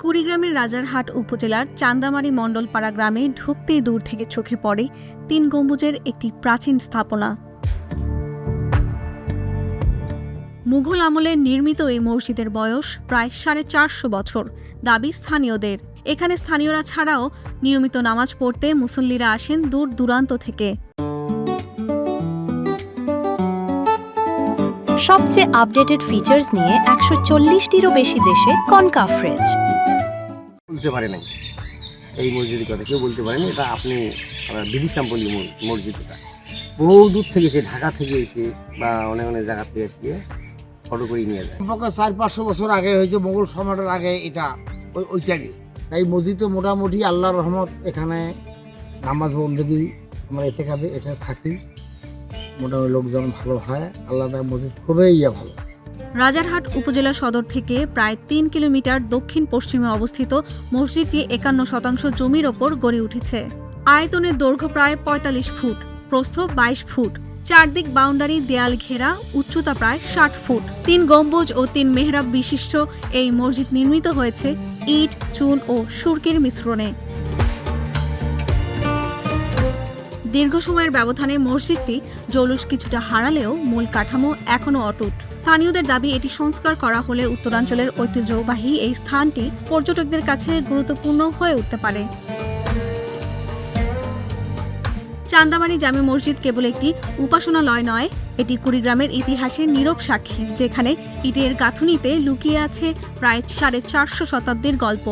কুড়িগ্রামের রাজারহাট উপজেলার চান্দামারি মণ্ডলপাড়া গ্রামে ঢুকতেই দূর থেকে চোখে পড়ে ৩ গম্বুজের একটি প্রাচীন স্থাপনা। মুঘল আমলে নির্মিত এই মসজিদের বয়স প্রায় 450 বছর, দাবি স্থানীয়দের। এখানে স্থানীয়রা ছাড়াও নিয়মিত নামাজ পড়তে মুসল্লিরা আসেন দূর দূরান্ত থেকে। সবচেয়ে আপডেটেড ফিচার্স নিয়ে 140টিরও বেশি দেশে কনকাফরেজ। বলতে পারে নাই এই মসজিদের কথা, কেউ বলতে পারেনি। এটা আপনি বিবি শ্যামপল্লী মসজিদ, এটা বহু দূর থেকে এসে, ঢাকা থেকে এসে বা অনেক অনেক জায়গা থেকে এসে ফটো করে নিয়ে যায়। 400-500 বছর আগে হয়েছে, মোগল সম্রাটের আগে এটা ওইটাকে। তাই মসজিদে মোটামুটি আল্লাহর রহমত, এখানে নামাজ বন্দেগী আমরা এখানে থাকি, মোটামুটি লোকজন ভালো হয়। আল্লাহ তার মসজিদ খুবই ভালো। রাজারহাট উপজেলা সদর থেকে প্রায় 3 কিলোমিটার দক্ষিণ পশ্চিমে অবস্থিত মসজিদটি 51% জমির ওপর গড়ে উঠেছে। আয়তনের দৈর্ঘ্য প্রায় 45 ফুট, প্রস্থ 22 ফুট, চারদিক বাউন্ডারি দেয়াল ঘেরা, উচ্চতা প্রায় 60 ফুট। 3 গম্বুজ ও 3 মেহরাব বিশিষ্ট এই মসজিদ নির্মিত হয়েছে ইট, চুন ও সুরকির মিশ্রণে। দীর্ঘ সময়ের ব্যবধানে মসজিদটি জৌলুস কিছুটা হারালেও মূল কাঠামো এখনও অটুট। স্থানীয়দের দাবি, এটি সংস্কার করা হলে উত্তরাঞ্চলের ঐতিহ্যবাহী এই স্থানটি পর্যটকদের কাছে গুরুত্বপূর্ণ হয়ে উঠতে পারে। চান্দামারি জামে মসজিদ কেবল একটি উপাসনালয় নয়, এটি কুড়িগ্রামের ইতিহাসের নীরব সাক্ষী, যেখানে ইটের গাঁথুনিতে লুকিয়ে আছে প্রায় 450 শতাব্দীর গল্প।